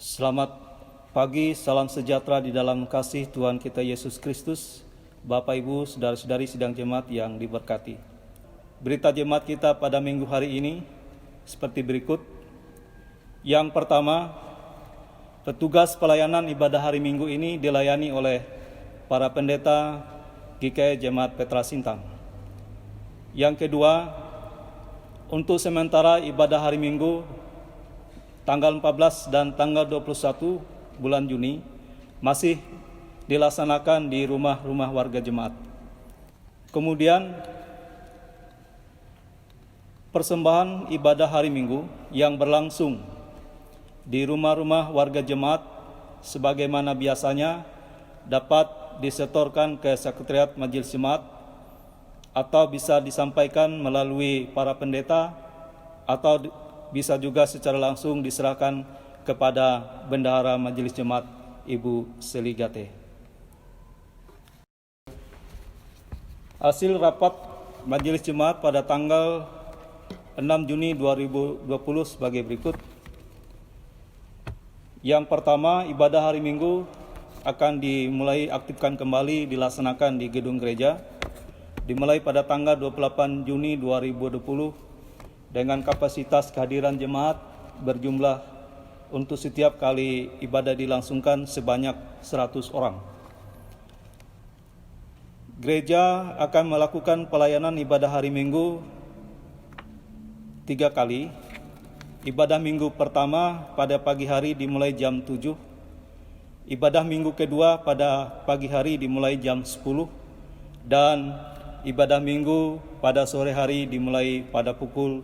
Selamat pagi, salam sejahtera di dalam kasih Tuhan kita Yesus Kristus. Bapak, Ibu, saudara-saudari sidang jemaat yang diberkati. Berita jemaat kita pada minggu hari ini seperti berikut. Yang pertama, petugas pelayanan ibadah hari Minggu ini dilayani oleh para pendeta GKI Jemaat Petra Sintang. Yang kedua, untuk sementara ibadah hari Minggu tanggal 14 dan tanggal 21 bulan Juni masih dilaksanakan di rumah-rumah warga jemaat. Kemudian persembahan ibadah hari Minggu yang berlangsung di rumah-rumah warga jemaat sebagaimana biasanya dapat disetorkan ke sekretariat Majelis Jemaat atau bisa disampaikan melalui para pendeta atau bisa juga secara langsung diserahkan kepada Bendahara Majelis Jemaat Ibu Seligate. Hasil rapat Majelis Jemaat pada tanggal 6 Juni 2020 sebagai berikut. Yang pertama, ibadah hari Minggu akan dimulai aktifkan kembali dilaksanakan di gedung gereja dimulai pada tanggal 28 Juni 2020 dengan kapasitas kehadiran jemaat berjumlah untuk setiap kali ibadah dilangsungkan sebanyak 100 orang. Gereja akan melakukan pelayanan ibadah hari Minggu 3 kali. Ibadah Minggu pertama pada pagi hari dimulai jam 7. Ibadah Minggu kedua pada pagi hari dimulai jam 10. Dan ibadah Minggu pada sore hari dimulai pada pukul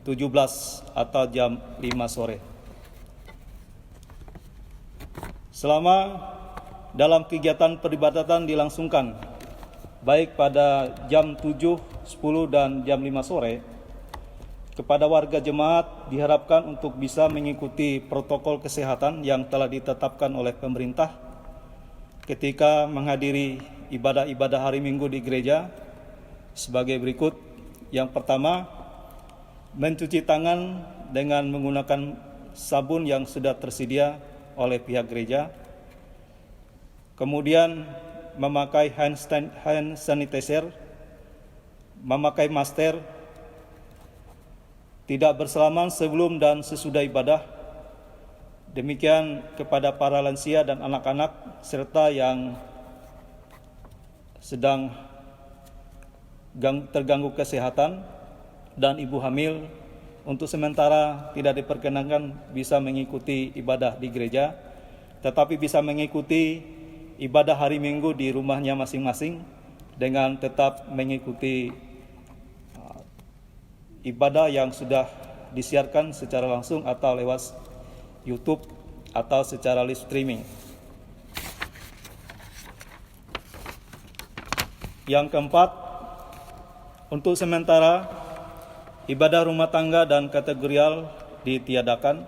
17 atau jam 5 sore. Selama dalam kegiatan peribadatan dilangsungkan, baik pada jam 7, 10, dan jam 5 sore, kepada warga jemaat diharapkan untuk bisa mengikuti protokol kesehatan yang telah ditetapkan oleh pemerintah ketika menghadiri ibadah-ibadah hari Minggu di gereja sebagai berikut. Yang pertama, mencuci tangan dengan menggunakan sabun yang sudah tersedia oleh pihak gereja. Kemudian memakai hand sanitizer, memakai masker, tidak bersalaman sebelum dan sesudah ibadah. Demikian kepada para lansia dan anak-anak serta yang sedang terganggu kesehatan dan ibu hamil untuk sementara tidak diperkenankan bisa mengikuti ibadah di gereja, tetapi bisa mengikuti ibadah hari Minggu di rumahnya masing-masing dengan tetap mengikuti ibadah yang sudah disiarkan secara langsung atau lewat YouTube atau secara live streaming. Yang keempat, untuk sementara ibadah rumah tangga dan kategorial ditiadakan.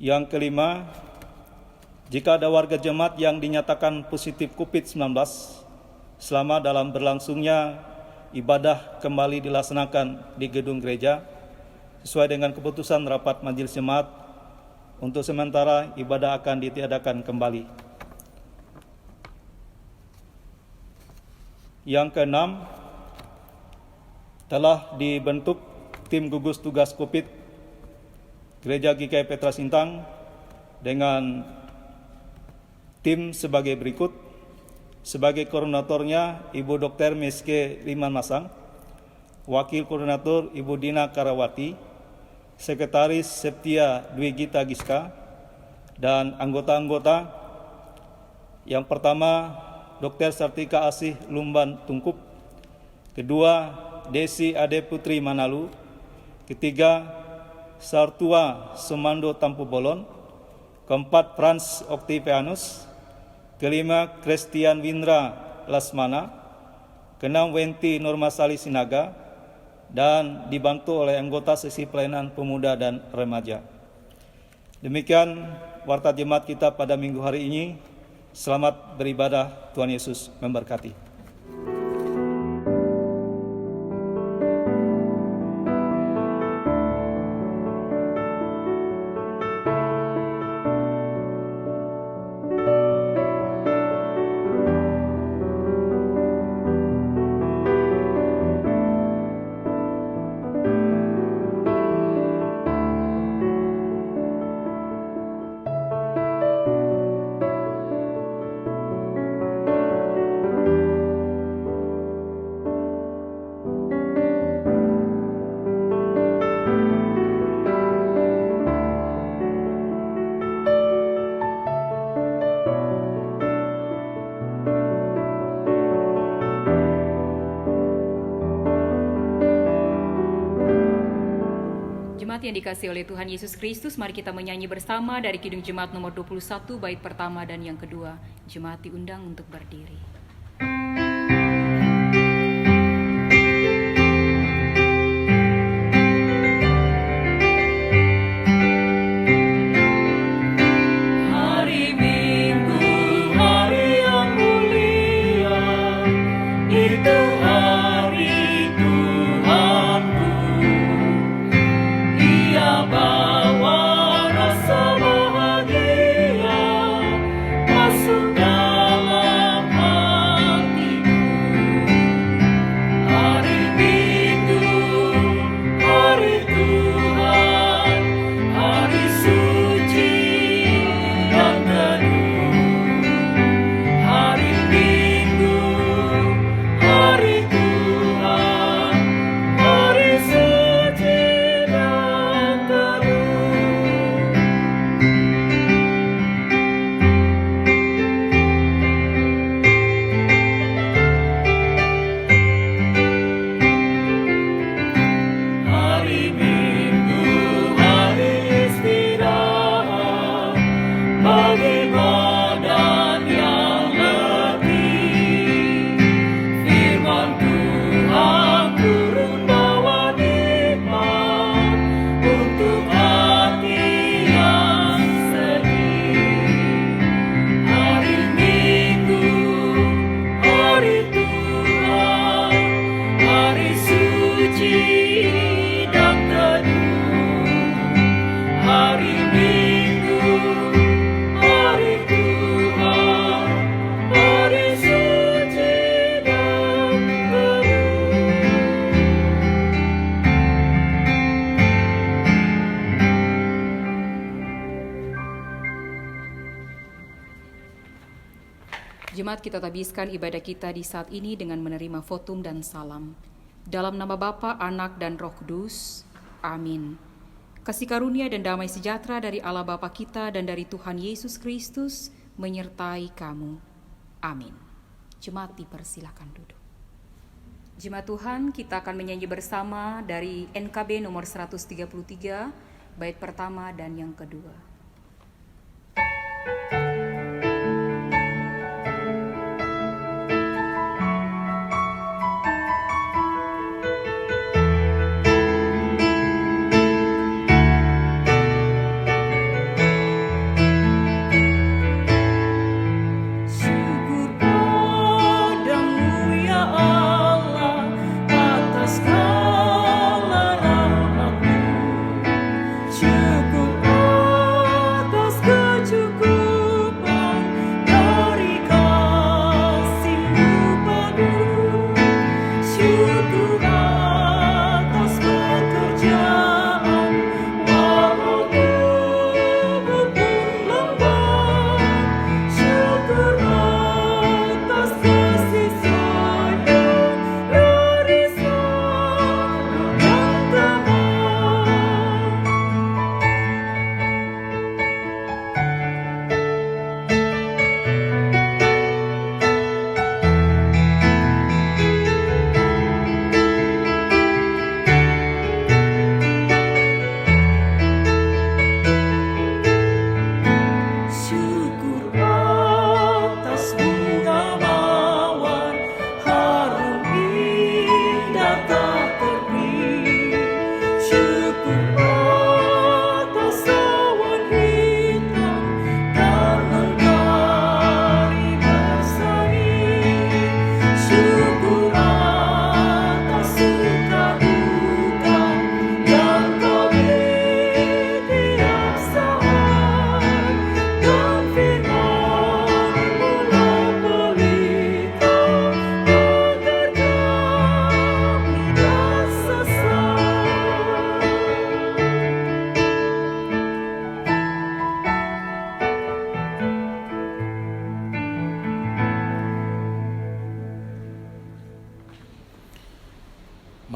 Yang kelima, jika ada warga jemaat yang dinyatakan positif COVID-19 selama dalam berlangsungnya ibadah kembali dilaksanakan di gedung gereja sesuai dengan keputusan rapat Majelis Jemaat, untuk sementara ibadah akan ditiadakan kembali. Yang keenam, telah dibentuk tim gugus tugas COVID Gereja GKI Petra Sintang dengan tim sebagai berikut. Sebagai koordinatornya Ibu Dr. Meske Liman Masang, Wakil Koordinator Ibu Dina Karawati, Sekretaris Septia Dwi Gita Giska, dan anggota-anggota. Yang pertama, Dr. Sartika Asih Lumban Tungkup. Kedua, Desi Ade Putri Manalu. Ketiga, Sartua Sumando Tampu Bolon. Keempat, Frans Oktivianus. Kelima, Christian Windra Lasmana. Keenam, Wenti Nurmasali Sinaga. Dan dibantu oleh anggota sesi pelayanan pemuda dan remaja. Demikian warta jemaat kita pada minggu hari ini. Selamat beribadah, Tuhan Yesus memberkati. Jemaat yang dikasihi oleh Tuhan Yesus Kristus, mari kita menyanyi bersama dari Kidung Jemaat nomor 21, bait pertama dan yang kedua. Jemaat diundang untuk berdiri. Jemaat, kita tabiskan ibadah kita di saat ini dengan menerima votum dan salam. Dalam nama Bapa, Anak, dan Roh Kudus. Amin. Kasih karunia dan damai sejahtera dari Allah Bapa kita dan dari Tuhan Yesus Kristus menyertai kamu. Amin. Jemaat dipersilakan duduk. Jemaat Tuhan, kita akan menyanyi bersama dari NKB nomor 133, bait pertama dan yang kedua.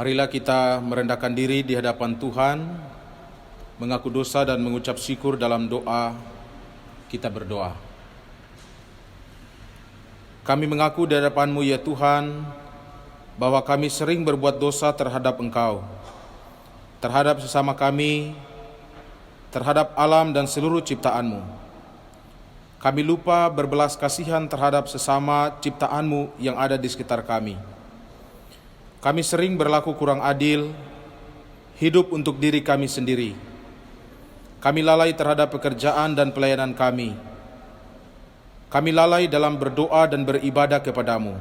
Marilah kita merendahkan diri di hadapan Tuhan, mengaku dosa dan mengucap syukur dalam doa. Kita berdoa. Kami mengaku di hadapan-Mu ya Tuhan, bahwa kami sering berbuat dosa terhadap Engkau. terhadap sesama kami, terhadap alam dan seluruh ciptaan-Mu. Kami lupa berbelas kasihan terhadap sesama ciptaan-Mu yang ada di sekitar kami. Kami sering berlaku kurang adil, hidup untuk diri kami sendiri. Kami lalai terhadap pekerjaan dan pelayanan kami. Kami lalai dalam berdoa dan beribadah kepadamu.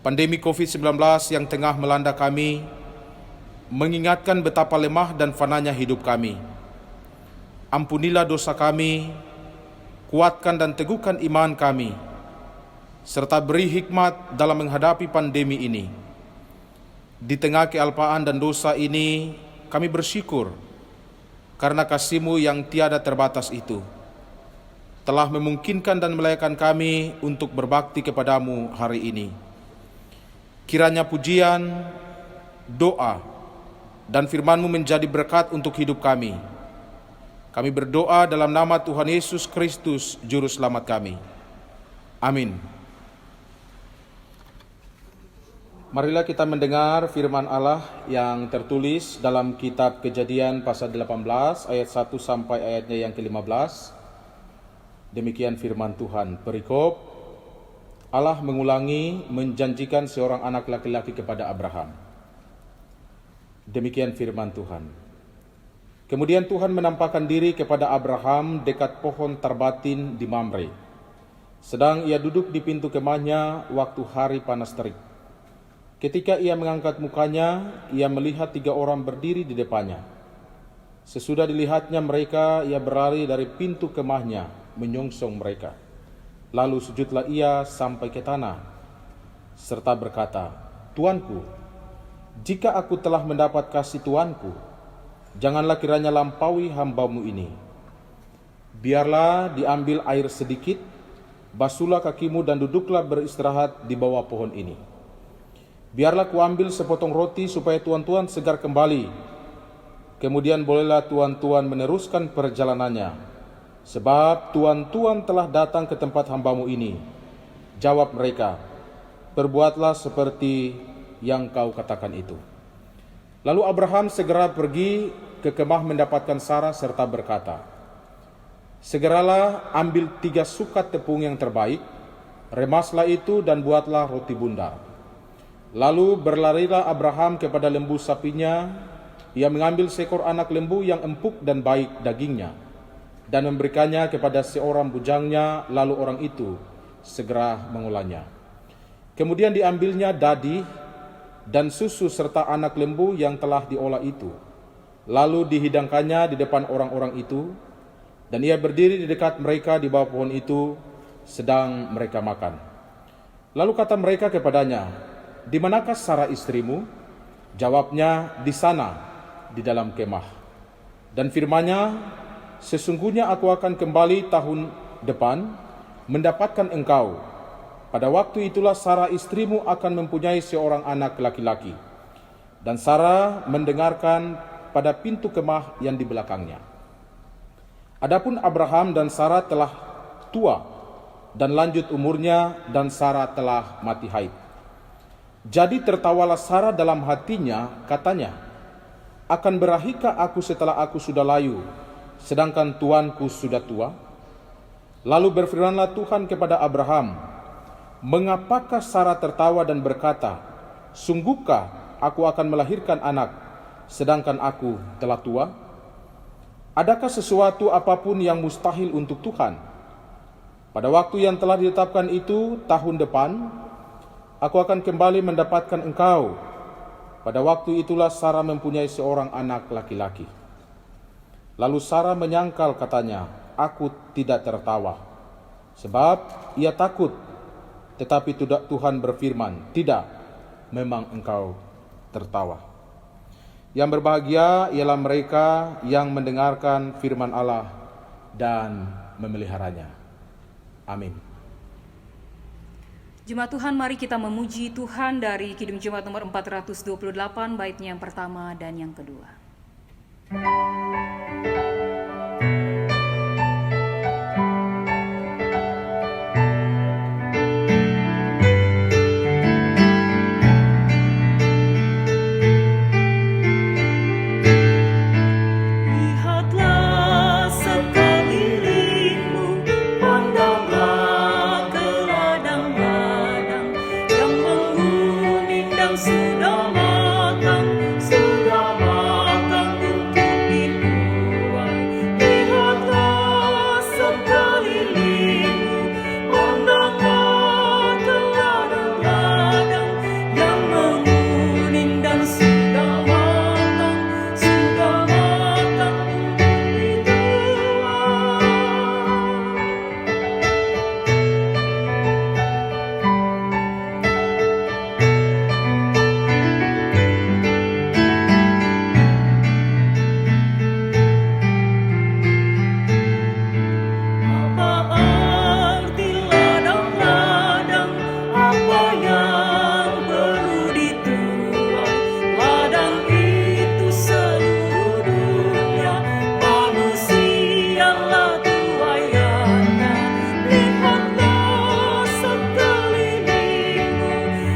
Pandemi COVID-19 yang tengah melanda kami mengingatkan betapa lemah dan fananya hidup kami. Ampunilah dosa kami, kuatkan dan teguhkan iman kami, serta beri hikmat dalam menghadapi pandemi ini. Di tengah kealpaan dan dosa ini, kami bersyukur karena kasih-Mu yang tiada terbatas itu telah memungkinkan dan melayakan kami untuk berbakti kepadamu hari ini. Kiranya pujian, doa, dan firman-Mu menjadi berkat untuk hidup kami. Kami berdoa dalam nama Tuhan Yesus Kristus, Juru Selamat kami. Amin. Marilah kita mendengar firman Allah yang tertulis dalam kitab Kejadian pasal 18 ayat 1 sampai ayatnya yang ke-15. Demikian firman Tuhan. Perikop, Allah mengulangi menjanjikan seorang anak laki-laki kepada Abraham. Demikian firman Tuhan. Kemudian Tuhan menampakkan diri kepada Abraham dekat pohon tarbatin di Mamre. Sedang ia duduk di pintu kemahnya waktu hari panas terik. Ketika ia mengangkat mukanya, ia melihat 3 orang berdiri di depannya. Sesudah dilihatnya mereka, ia berlari dari pintu kemahnya, menyongsong mereka. Lalu sujudlah ia sampai ke tanah, serta berkata, "Tuanku, jika aku telah mendapat kasih Tuanku, janganlah kiranya lampaui hamba-Mu ini. Biarlah diambil air sedikit, basuhlah kakimu dan duduklah beristirahat di bawah pohon ini. Biarlah kuambil sepotong roti supaya tuan-tuan segar kembali. Kemudian bolehlah tuan-tuan meneruskan perjalanannya, sebab tuan-tuan telah datang ke tempat hamba-Mu ini." Jawab mereka, "Perbuatlah seperti yang kau katakan itu." Lalu Abraham segera pergi ke kemah mendapatkan Sarah serta berkata, "Segeralah ambil 3 sukat tepung yang terbaik, remaslah itu dan buatlah roti bundar." Lalu berlarilah Abraham kepada lembu sapinya, ia mengambil seekor anak lembu yang empuk dan baik dagingnya, dan memberikannya kepada seorang bujangnya, lalu orang itu segera mengolahnya. Kemudian diambilnya dadi dan susu serta anak lembu yang telah diolah itu. Lalu dihidangkannya di depan orang-orang itu, dan ia berdiri di dekat mereka di bawah pohon itu, sedang mereka makan. Lalu kata mereka kepadanya, "Di manakah Sarah istrimu?" Jawabnya, "Di sana, di dalam kemah." Dan firman-Nya, "Sesungguhnya aku akan kembali tahun depan, mendapatkan engkau. Pada waktu itulah Sarah istrimu akan mempunyai seorang anak laki-laki." Dan Sarah mendengarkan pada pintu kemah yang di belakangnya. Adapun Abraham dan Sarah telah tua dan lanjut umurnya, dan Sarah telah mati haid. Jadi tertawalah Sarah dalam hatinya, katanya, "Akan berahikah aku setelah aku sudah layu, sedangkan tuanku sudah tua?" Lalu berfirmanlah Tuhan kepada Abraham, "Mengapakah Sarah tertawa dan berkata, 'Sungguhkah aku akan melahirkan anak, sedangkan aku telah tua?' Adakah sesuatu apapun yang mustahil untuk Tuhan? Pada waktu yang telah ditetapkan itu, tahun depan, aku akan kembali mendapatkan engkau." Pada waktu itulah Sarah mempunyai seorang anak laki-laki. Lalu Sarah menyangkal, katanya, "Aku tidak tertawa." Sebab ia takut. Tetapi Tuhan berfirman, "Tidak, memang engkau tertawa." Yang berbahagia ialah mereka yang mendengarkan firman Allah dan memeliharanya. Amin. Jemaat Tuhan, mari kita memuji Tuhan dari Kidung Jemaat nomor 428, baitnya yang pertama dan yang kedua. dan sudah matang untuk dituai. Lihatlah sekelilingmu, pandanglah ke ladang-ladang yang menguning dan sudah matang untuk dituai. Apa arti ladang-ladang? Apa yang perlu dituai? Ladang itu seluruh dunia, manusialah tuaiannya. Lihatlah sekelilingmu,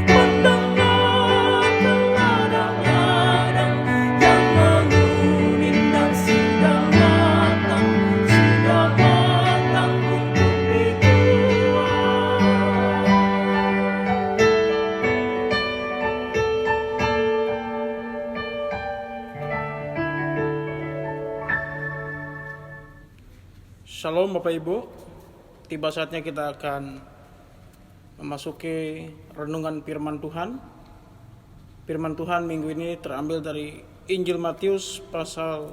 pandanglah ke ladang-ladang yang menguning dan sudah matang untuk dituai. Shalom Bapak Ibu, tiba saatnya kita akan memasuki renungan firman Tuhan. Firman Tuhan minggu ini terambil dari Injil Matius pasal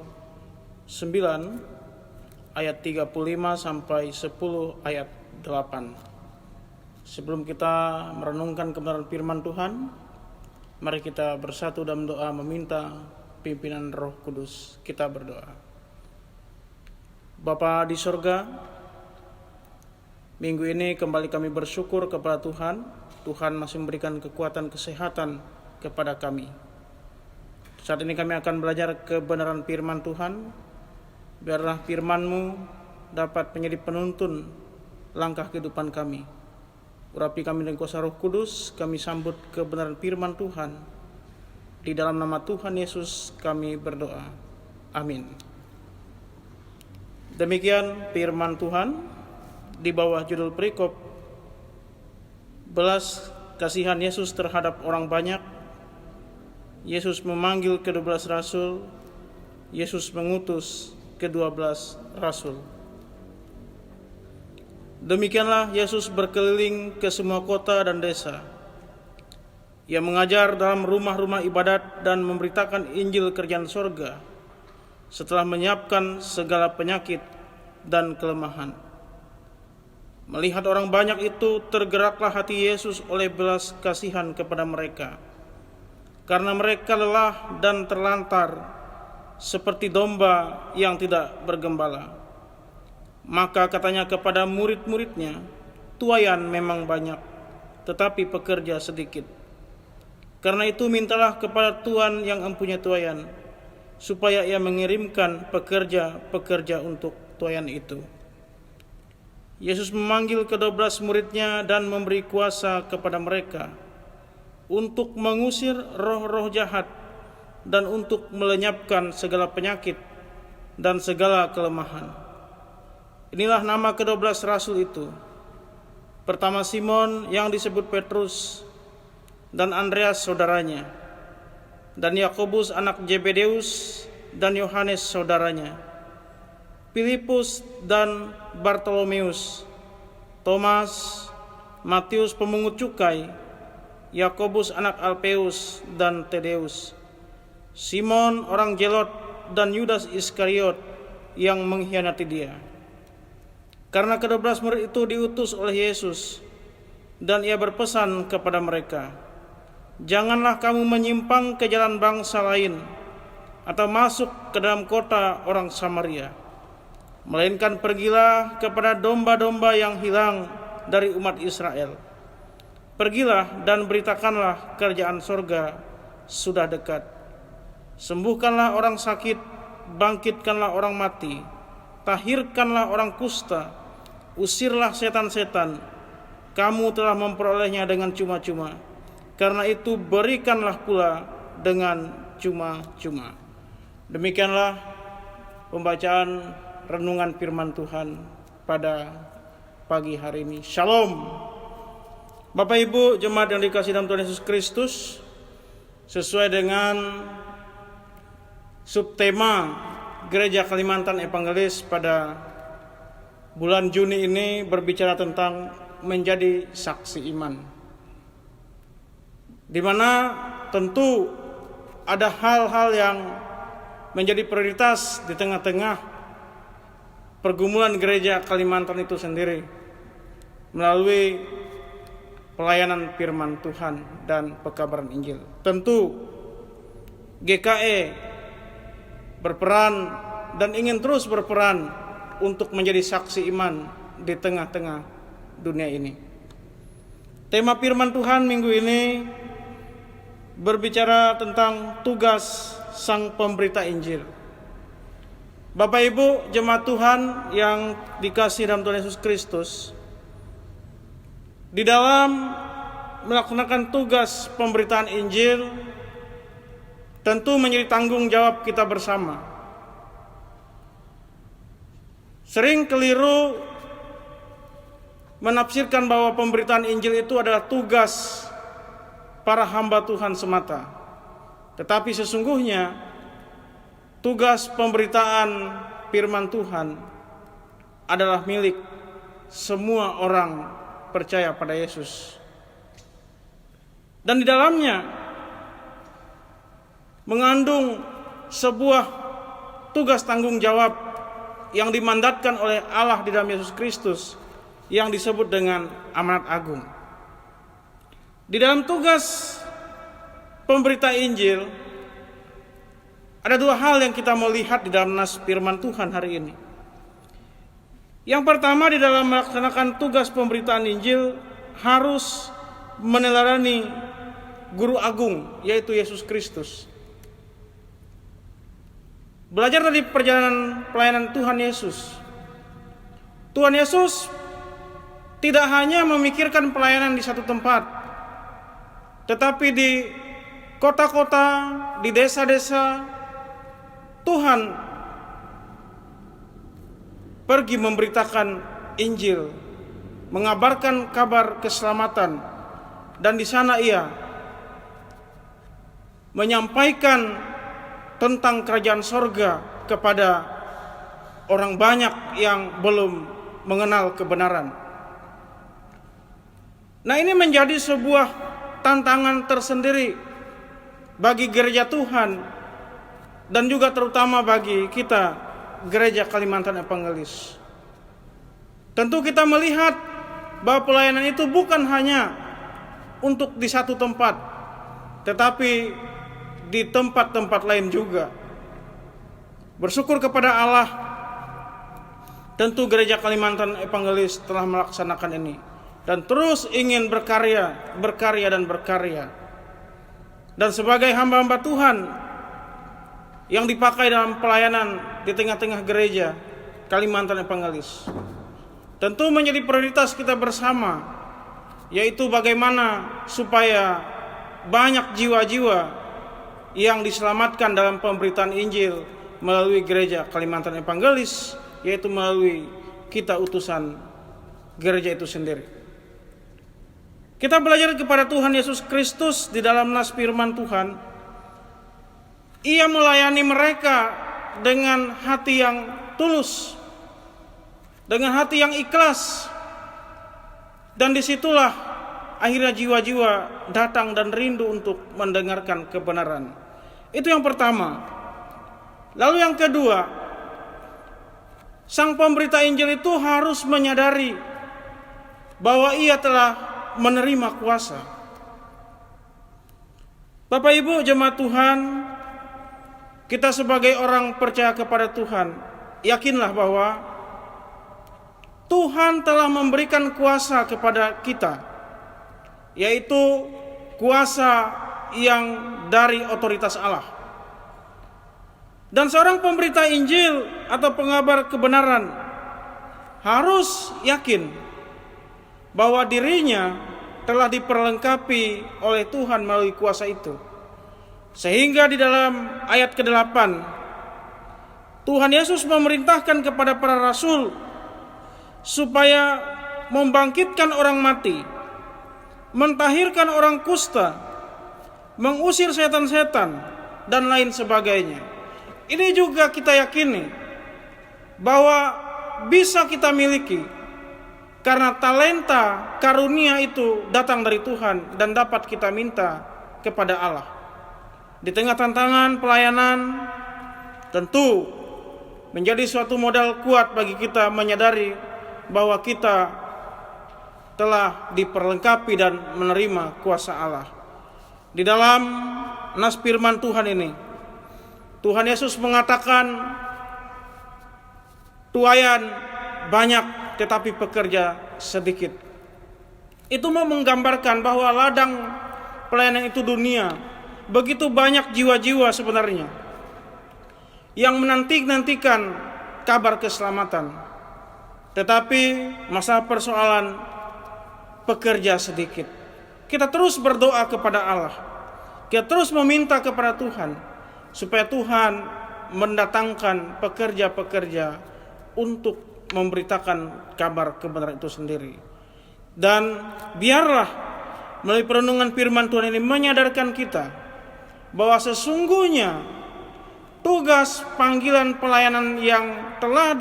9 ayat 35 sampai 10 ayat 8. Sebelum kita merenungkan kebenaran firman Tuhan, mari kita bersatu dalam doa meminta pimpinan Roh Kudus. Kita berdoa. Bapa di sorga, minggu ini kembali kami bersyukur kepada Tuhan. Tuhan masih memberikan kekuatan kesehatan kepada kami. Saat ini kami akan belajar kebenaran firman Tuhan. Biarlah firman-Mu dapat menjadi penuntun langkah kehidupan kami. Urapi kami dengan kuasa Roh Kudus, kami sambut kebenaran firman Tuhan. Di dalam nama Tuhan Yesus kami berdoa. Amin. Demikian firman Tuhan di bawah judul perikop belas kasihan Yesus terhadap orang banyak. Yesus memanggil ke-12 rasul, Yesus mengutus ke-12 rasul. Demikianlah Yesus berkeliling ke semua kota dan desa. Ia mengajar dalam rumah-rumah ibadat dan memberitakan Injil kerajaan sorga, setelah menyiapkan segala penyakit dan kelemahan. Melihat orang banyak itu, tergeraklah hati Yesus oleh belas kasihan kepada mereka, karena mereka lelah dan terlantar seperti domba yang tidak bergembala. Maka katanya kepada murid-muridnya, tuaian memang banyak, tetapi pekerja sedikit. Karena itu mintalah kepada Tuhan yang mempunyai tuaian, supaya ia mengirimkan pekerja-pekerja untuk tuaian itu. Yesus memanggil ke-12 muridnya dan memberi kuasa kepada mereka untuk mengusir roh-roh jahat dan untuk melenyapkan segala penyakit dan segala kelemahan. Inilah nama ke-12 rasul itu. Pertama Simon yang disebut Petrus, dan Andreas saudaranya, dan Yakobus anak Zebedeus, dan Yohanes saudaranya, Filipus dan Bartolomeus, Thomas, Matius pemungut cukai, Yakobus anak Alpeus dan Tadeus, Simon orang Zelot, dan Yudas Iskariot yang mengkhianati dia. Karena ke-12 murid itu diutus oleh Yesus, dan ia berpesan kepada mereka, janganlah kamu menyimpang ke jalan bangsa lain atau masuk ke dalam kota orang Samaria, melainkan pergilah kepada domba-domba yang hilang dari umat Israel. Pergilah dan beritakanlah kerajaan sorga sudah dekat. Sembuhkanlah orang sakit, bangkitkanlah orang mati, tahirkanlah orang kusta, usirlah setan-setan. Kamu telah memperolehnya dengan cuma-cuma, karena itu berikanlah pula dengan cuma-cuma. Demikianlah pembacaan renungan firman Tuhan pada pagi hari ini. Shalom. Bapak Ibu jemaat yang dikasihi dalam Tuhan Yesus Kristus, sesuai dengan subtema Gereja Kalimantan Evangelis pada bulan Juni ini berbicara tentang menjadi saksi iman, di mana tentu ada hal-hal yang menjadi prioritas di tengah-tengah pergumulan Gereja Kalimantan itu sendiri melalui pelayanan firman Tuhan dan pekabaran Injil. Tentu GKE berperan dan ingin terus berperan untuk menjadi saksi iman di tengah-tengah dunia ini. Tema firman Tuhan minggu ini berbicara tentang tugas sang pemberita Injil. Bapak Ibu jemaat Tuhan yang dikasihi dalam Tuhan Yesus Kristus, di dalam melaksanakan tugas pemberitaan Injil tentu menjadi tanggung jawab kita bersama. Sering keliru menafsirkan bahwa pemberitaan Injil itu adalah tugas para hamba Tuhan semata. Tetapi sesungguhnya tugas pemberitaan firman Tuhan adalah milik semua orang percaya pada Yesus. Dan di dalamnya mengandung sebuah tugas tanggung jawab yang dimandatkan oleh Allah di dalam Yesus Kristus yang disebut dengan amanat agung. Di dalam tugas pemberita Injil ada dua hal yang kita mau lihat di dalam nas firman Tuhan hari ini. Yang pertama, di dalam melaksanakan tugas pemberitaan Injil harus meneladani guru agung, yaitu Yesus Kristus. Belajar dari perjalanan pelayanan Tuhan Yesus. Tuhan Yesus tidak hanya memikirkan pelayanan di satu tempat, tetapi di kota-kota, di desa-desa, Tuhan pergi memberitakan Injil, mengabarkan kabar keselamatan, dan di sana ia menyampaikan tentang kerajaan sorga kepada orang banyak yang belum mengenal kebenaran. Nah, ini menjadi sebuah tantangan tersendiri bagi gereja Tuhan dan juga terutama bagi kita Gereja Kalimantan Evangelis. Tentu kita melihat bahwa pelayanan itu bukan hanya untuk di satu tempat, tetapi di tempat-tempat lain juga. Bersyukur kepada Allah, tentu Gereja Kalimantan Evangelis telah melaksanakan ini dan terus ingin berkarya. Dan sebagai hamba-hamba Tuhan yang dipakai dalam pelayanan di tengah-tengah Gereja Kalimantan Evangelis, tentu menjadi prioritas kita bersama, yaitu bagaimana supaya banyak jiwa-jiwa yang diselamatkan dalam pemberitaan Injil melalui Gereja Kalimantan Evangelis, yaitu melalui kita utusan gereja itu sendiri. Kita belajar kepada Tuhan Yesus Kristus di dalam nas firman Tuhan. Ia melayani mereka dengan hati yang tulus, dengan hati yang ikhlas, dan disitulah akhirnya jiwa-jiwa datang dan rindu untuk mendengarkan kebenaran. Itu yang pertama. Lalu yang kedua, sang pemberita Injil itu harus menyadari bahwa ia telah menerima kuasa. Bapak Ibu jemaat Tuhan, kita sebagai orang percaya kepada Tuhan, yakinlah bahwa Tuhan telah memberikan kuasa kepada kita, yaitu kuasa yang dari otoritas Allah. Dan seorang pemberita Injil atau pengabar kebenaran harus yakin bahwa dirinya telah diperlengkapi oleh Tuhan melalui kuasa itu. Sehingga di dalam ayat ke-8 Tuhan Yesus memerintahkan kepada para rasul supaya membangkitkan orang mati, mentahirkan orang kusta, mengusir setan-setan, dan lain sebagainya. Ini juga kita yakini bahwa bisa kita miliki karena talenta karunia itu datang dari Tuhan dan dapat kita minta kepada Allah. Di tengah tantangan pelayanan, tentu menjadi suatu modal kuat bagi kita menyadari bahwa kita telah diperlengkapi dan menerima kuasa Allah. Di dalam nas firman Tuhan ini, Tuhan Yesus mengatakan, tuaian banyak tetapi pekerja sedikit. Itu mau menggambarkan bahwa ladang pelayanan itu dunia, begitu banyak jiwa-jiwa sebenarnya yang menantikan kabar keselamatan. Tetapi masalah persoalan pekerja sedikit. Kita terus berdoa kepada Allah. Kita terus meminta kepada Tuhan supaya Tuhan mendatangkan pekerja-pekerja untuk memberitakan kabar kebenaran itu sendiri. Dan biarlah melalui perenungan firman Tuhan ini menyadarkan kita bahwa sesungguhnya tugas panggilan pelayanan yang telah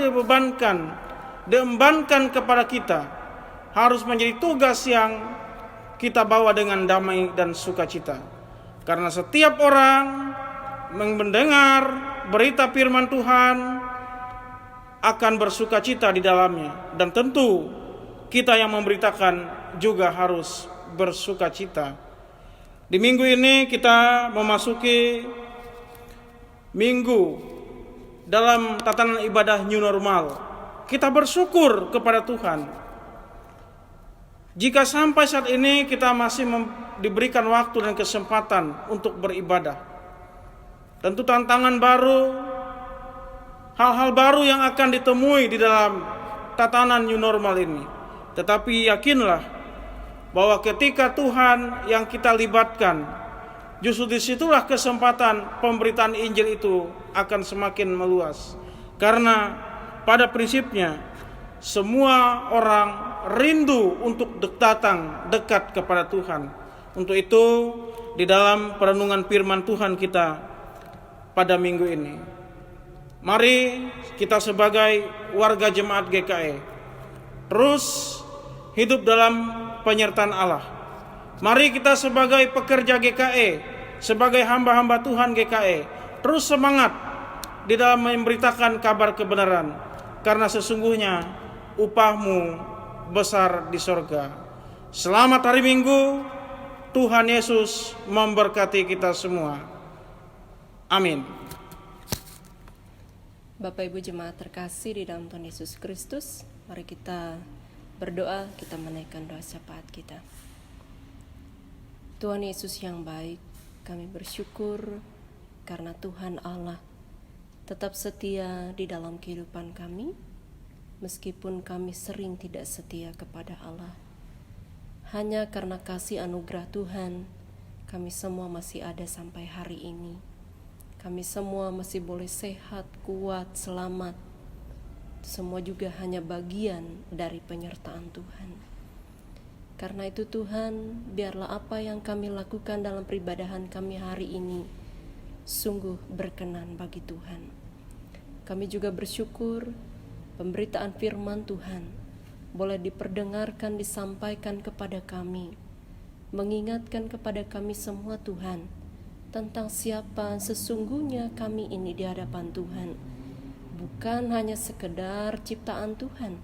diembankan kepada kita harus menjadi tugas yang kita bawa dengan damai dan sukacita. Karena setiap orang mendengar berita firman Tuhan akan bersukacita di dalamnya, dan tentu kita yang memberitakan juga harus bersukacita. Di minggu ini kita memasuki minggu dalam tatanan ibadah new normal. Kita bersyukur kepada Tuhan jika sampai saat ini kita masih diberikan waktu dan kesempatan untuk beribadah. Tentu tantangan baru, hal-hal baru yang akan ditemui di dalam tatanan new normal ini. Tetapi yakinlah bahwa ketika Tuhan yang kita libatkan, justru disitulah kesempatan pemberitaan Injil itu akan semakin meluas. Karena pada prinsipnya semua orang rindu untuk datang dekat kepada Tuhan. Untuk itu di dalam perenungan firman Tuhan kita pada minggu ini, mari kita sebagai warga jemaat GKE terus hidup dalam penyertaan Allah. Mari kita sebagai pekerja GKE, sebagai hamba-hamba Tuhan GKE, terus semangat di dalam memberitakan kabar kebenaran, karena sesungguhnya upahmu besar di sorga. Selamat hari Minggu. Tuhan Yesus memberkati kita semua. Amin. Bapak Ibu jemaat terkasih di dalam Tuhan Yesus Kristus, mari kita berdoa, kita menaikkan doa syafaat kita. Tuhan Yesus yang baik, kami bersyukur karena Tuhan Allah tetap setia di dalam kehidupan kami, meskipun kami sering tidak setia kepada Allah. Hanya karena kasih anugerah Tuhan, kami semua masih ada sampai hari ini. Kami semua masih boleh sehat, kuat, selamat. Semua juga hanya bagian dari penyertaan Tuhan. Karena itu Tuhan, biarlah apa yang kami lakukan dalam peribadahan kami hari ini sungguh berkenan bagi Tuhan. Kami juga bersyukur pemberitaan firman Tuhan boleh diperdengarkan, disampaikan kepada kami, mengingatkan kepada kami semua Tuhan, tentang siapa sesungguhnya kami ini di hadapan Tuhan. Bukan hanya sekedar ciptaan Tuhan,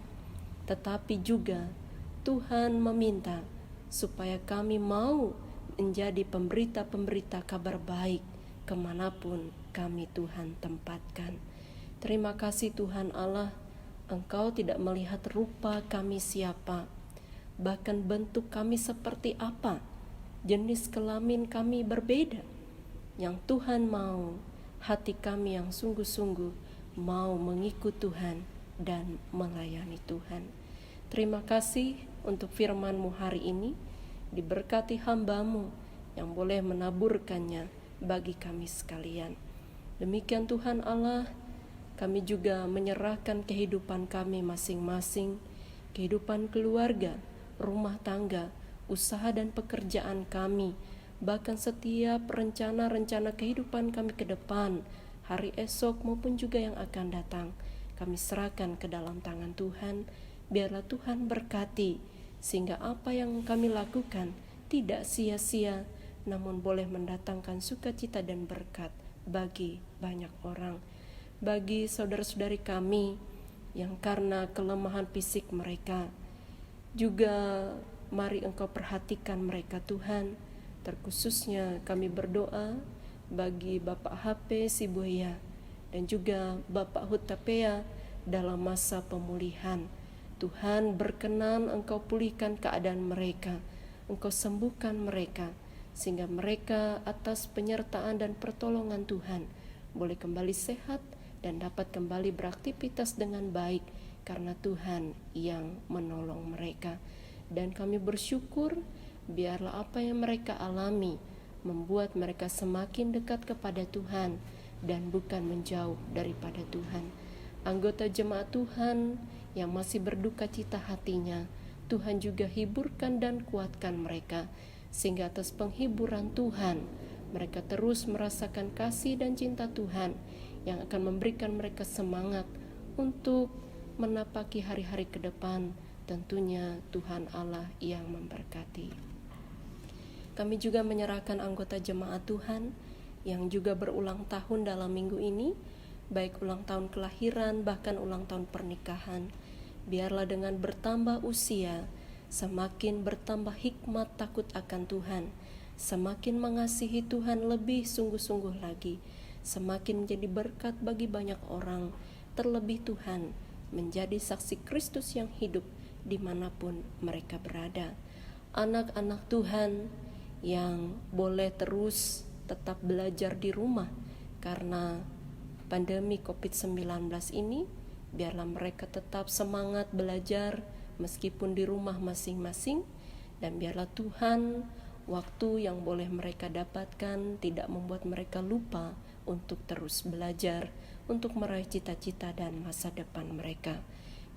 tetapi juga Tuhan meminta supaya kami mau menjadi pemberita-pemberita kabar baik kemanapun kami Tuhan tempatkan. Terima kasih Tuhan Allah, Engkau tidak melihat rupa kami siapa, bahkan bentuk kami seperti apa, jenis kelamin kami berbeda. Yang Tuhan mau, hati kami yang sungguh-sungguh mau mengikut Tuhan dan melayani Tuhan. Terima kasih untuk firman-Mu hari ini, diberkati hamba-Mu yang boleh menaburkannya bagi kami sekalian. Demikian Tuhan Allah, kami juga menyerahkan kehidupan kami masing-masing, kehidupan keluarga, rumah tangga, usaha dan pekerjaan kami, bahkan setiap rencana-rencana kehidupan kami ke depan, hari esok maupun juga yang akan datang. Kami serahkan ke dalam tangan Tuhan. Biarlah Tuhan berkati, sehingga apa yang kami lakukan tidak sia-sia, namun boleh mendatangkan sukacita dan berkat bagi banyak orang. Bagi saudara-saudari kami yang karena kelemahan fisik mereka, juga mari Engkau perhatikan mereka Tuhan. Terkhususnya kami berdoa bagi Bapak HP Sibuaya dan juga Bapak Hutapea dalam masa pemulihan. Tuhan berkenan Engkau pulihkan keadaan mereka, Engkau sembuhkan mereka, sehingga mereka atas penyertaan dan pertolongan Tuhan boleh kembali sehat dan dapat kembali beraktivitas dengan baik, karena Tuhan yang menolong mereka. Dan kami bersyukur, biarlah apa yang mereka alami membuat mereka semakin dekat kepada Tuhan dan bukan menjauh daripada Tuhan. Anggota jemaat Tuhan yang masih berduka cita hatinya, Tuhan juga hiburkan dan kuatkan mereka, sehingga atas penghiburan Tuhan mereka terus merasakan kasih dan cinta Tuhan yang akan memberikan mereka semangat untuk menapaki hari-hari ke depan. Tentunya Tuhan Allah yang memberkati. Kami juga menyerahkan anggota jemaat Tuhan yang juga berulang tahun dalam minggu ini, baik ulang tahun kelahiran bahkan ulang tahun pernikahan. Biarlah dengan bertambah usia, semakin bertambah hikmat takut akan Tuhan, semakin mengasihi Tuhan lebih sungguh-sungguh lagi, semakin menjadi berkat bagi banyak orang, terlebih Tuhan menjadi saksi Kristus yang hidup dimanapun mereka berada. Anak-anak Tuhan yang boleh terus tetap belajar di rumah karena pandemi COVID-19 ini, biarlah mereka tetap semangat belajar meskipun di rumah masing-masing, dan biarlah Tuhan waktu yang boleh mereka dapatkan tidak membuat mereka lupa untuk terus belajar, untuk meraih cita-cita dan masa depan mereka.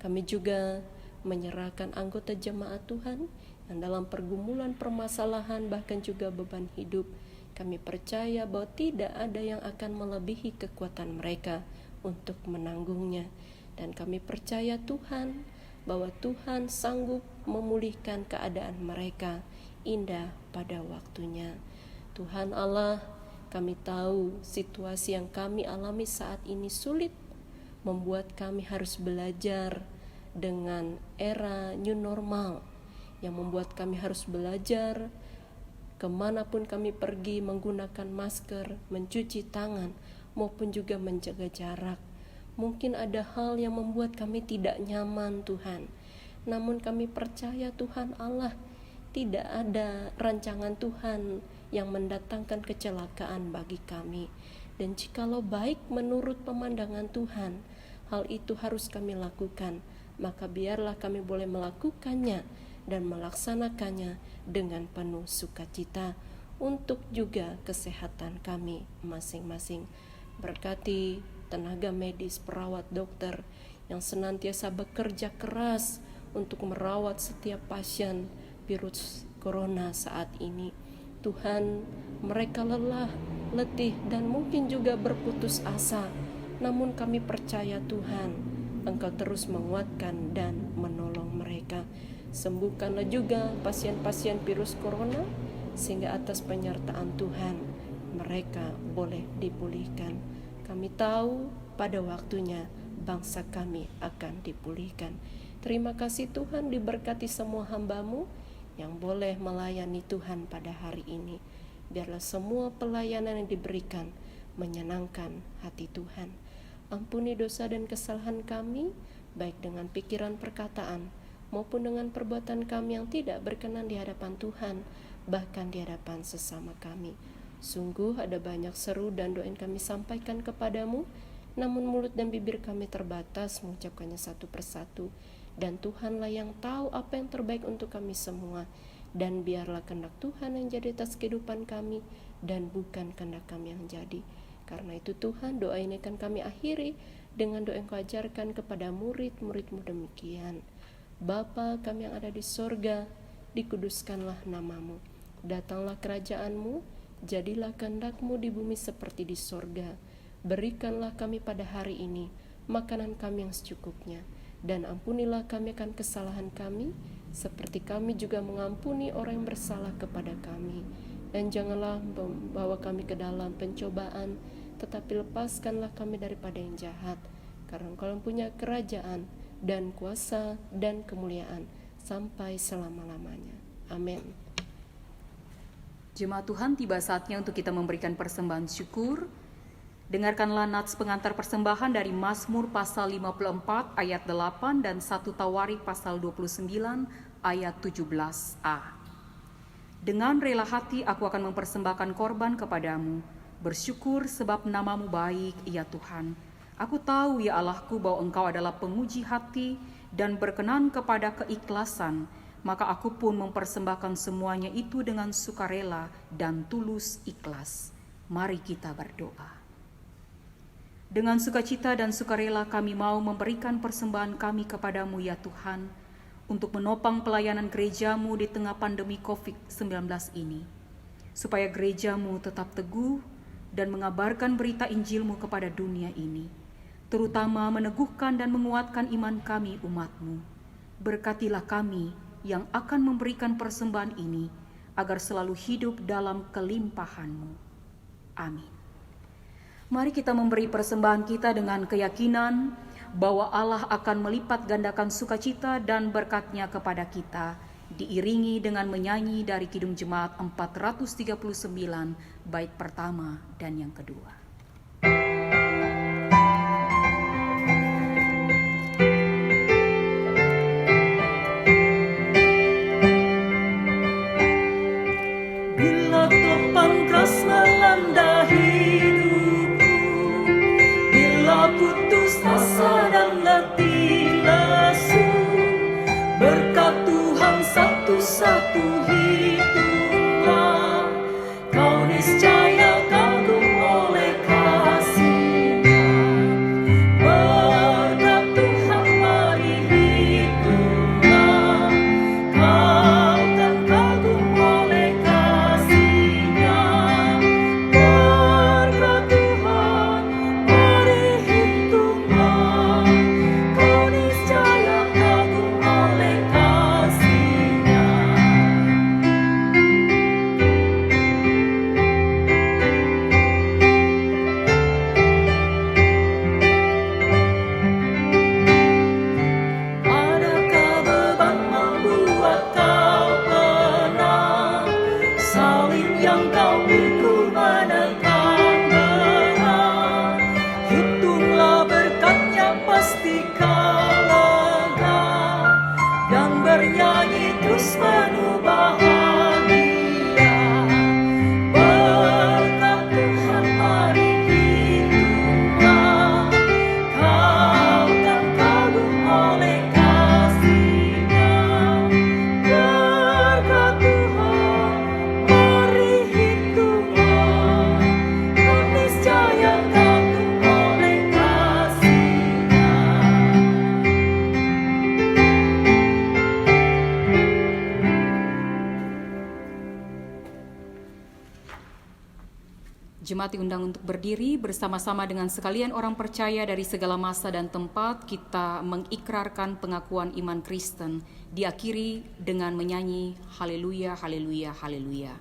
Kami juga menyerahkan anggota jemaat Tuhan yang dalam pergumulan permasalahan bahkan juga beban hidup. Kami percaya bahwa tidak ada yang akan melebihi kekuatan mereka untuk menanggungnya, dan kami percaya Tuhan bahwa Tuhan sanggup memulihkan keadaan mereka indah pada waktunya. Tuhan Allah, kami tahu situasi yang kami alami saat ini sulit, membuat kami harus belajar dengan era new normal, yang membuat kami harus belajar kemanapun kami pergi menggunakan masker, mencuci tangan, maupun juga menjaga jarak. Mungkin ada hal yang membuat kami tidak nyaman Tuhan, namun kami percaya Tuhan Allah, tidak ada rancangan Tuhan yang mendatangkan kecelakaan bagi kami. Dan jikalau baik menurut pemandangan Tuhan, hal itu harus kami lakukan, maka biarlah kami boleh melakukannya dan melaksanakannya dengan penuh sukacita untuk juga kesehatan kami masing-masing. Berkati tenaga medis, perawat, dokter yang senantiasa bekerja keras untuk merawat setiap pasien virus corona saat ini. Tuhan, mereka lelah, letih, dan mungkin juga berputus asa, namun kami percaya Tuhan, Engkau terus menguatkan dan menolong mereka. Sembuhkanlah juga pasien-pasien virus corona, sehingga atas penyertaan Tuhan mereka boleh dipulihkan. Kami tahu pada waktunya bangsa kami akan dipulihkan. Terima kasih Tuhan, diberkati semua hamba-Mu yang boleh melayani Tuhan pada hari ini. Biarlah semua pelayanan yang diberikan menyenangkan hati Tuhan. Ampuni dosa dan kesalahan kami, baik dengan pikiran, perkataan, maupun dengan perbuatan kami yang tidak berkenan di hadapan Tuhan, bahkan di hadapan sesama kami. Sungguh ada banyak seru dan doa yang kami sampaikan kepadamu, namun mulut dan bibir kami terbatas mengucapkannya satu persatu. Dan Tuhanlah yang tahu apa yang terbaik untuk kami semua. Dan biarlah kehendak Tuhan yang jadi atas kehidupan kami, dan bukan kehendak kami yang jadi. Karena itu Tuhan, doa ini akan kami akhiri dengan doa yang Kau ajarkan kepada murid-murid-Mu demikian. Bapa kami yang ada di sorga, dikuduskanlah nama-Mu. Datanglah kerajaan-Mu, jadilah kehendak-Mu di bumi seperti di sorga. Berikanlah kami pada hari ini makanan kami yang secukupnya, dan ampunilah kami akan kesalahan kami, seperti kami juga mengampuni orang yang bersalah kepada kami. Dan janganlah membawa kami ke dalam pencobaan, tetapi lepaskanlah kami daripada yang jahat. Karena Engkau yang punya kerajaan dan kuasa dan kemuliaan sampai selama-lamanya. Amin. Jemaat Tuhan, tiba saatnya untuk kita memberikan persembahan syukur. Dengarkanlah nats pengantar persembahan dari Mazmur pasal 54 ayat 8 dan 1 Tawarik pasal 29 ayat 17a. Dengan rela hati aku akan mempersembahkan korban kepadamu, bersyukur sebab namamu baik, ya Tuhan. Aku tahu, ya Allahku, bahwa Engkau adalah penguji hati dan berkenan kepada keikhlasan, maka aku pun mempersembahkan semuanya itu dengan sukarela dan tulus ikhlas. Mari kita berdoa. Dengan sukacita dan sukarela kami mau memberikan persembahan kami kepadamu, ya Tuhan, untuk menopang pelayanan gerejamu di tengah pandemi COVID-19 ini, supaya gerejamu tetap teguh dan mengabarkan berita Injilmu kepada dunia ini, terutama meneguhkan dan menguatkan iman kami umatmu. Berkatilah kami yang akan memberikan persembahan ini, agar selalu hidup dalam kelimpahan-Mu. Amin. Mari kita memberi persembahan kita dengan keyakinan bahwa Allah akan melipat gandakan sukacita dan berkat-Nya kepada kita, diiringi dengan menyanyi dari Kidung Jemaat 439, bait pertama dan yang kedua. Bila topan keras melanda hidupku, bila putus asa dan letih lesu, berkat Tuhan satu-satu hitunglah, kau niscaya kagum oleh kasih-Nya. Berkat Tuhan mari hitunglah, kau kan kagum oleh kasih-Nya. Berkat Tuhan mari hitunglah, kau niscaya kagum oleh kasih-Nya. Adakah beban membuat kau penat? Salib yang kau pikul menekan berat. Hitunglah berkat-Nya pasti kau lega, dan bernyanyi terus penuh bahagia. Berkat Tuhan mari hitunglah, kau kan kagum oleh kasih-Nya. Berkat Tuhan mari hitunglah, kau niscaya kagum oleh kasih-Nya. Jemaat diundang untuk berdiri bersama-sama dengan sekalian orang percaya dari segala masa dan tempat. Kita mengikrarkan pengakuan iman Kristen, diakhiri dengan menyanyi haleluya, haleluya, haleluya.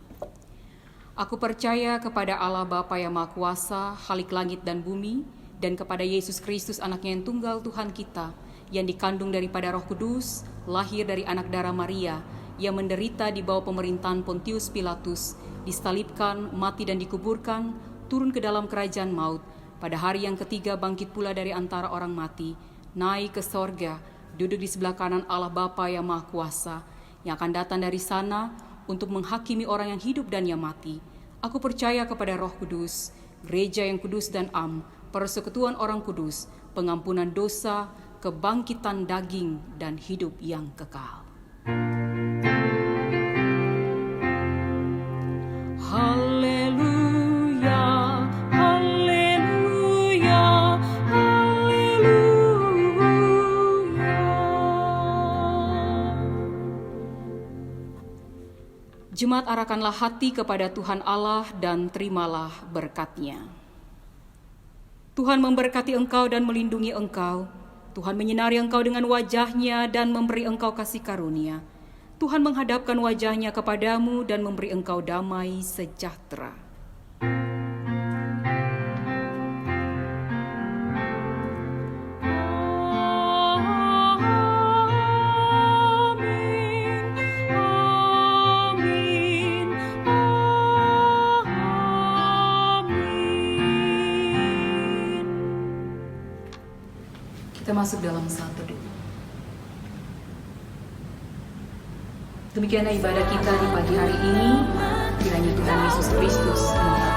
Aku percaya kepada Allah Bapa yang Maha Kuasa, Khalik langit dan bumi, dan kepada Yesus Kristus anaknya yang tunggal Tuhan kita, yang dikandung daripada Roh Kudus, lahir dari anak darah Maria, yang menderita di bawah pemerintahan Pontius Pilatus, disalibkan, mati dan dikuburkan, turun ke dalam kerajaan maut, pada hari yang ketiga bangkit pula dari antara orang mati, naik ke sorga, duduk di sebelah kanan Allah Bapa yang Maha Kuasa, yang akan datang dari sana untuk menghakimi orang yang hidup dan yang mati. Aku percaya kepada Roh Kudus, gereja yang kudus dan am, persekutuan orang kudus, pengampunan dosa, kebangkitan daging, dan hidup yang kekal. Haleluya, haleluya, haleluya. Jemaat Jemaat arahkanlah hati kepada Tuhan Allah dan terimalah berkat-Nya. Tuhan memberkati engkau dan melindungi engkau. Tuhan menyinari engkau dengan wajah-Nya dan memberi engkau kasih karunia. Tuhan menghadapkan wajah-Nya kepadamu dan memberi engkau damai sejahtera. Kita masuk dalam saat teduh. Demikianlah ibadah kita di pagi hari ini. Kiranya Tuhan Yesus Kristus memberkati.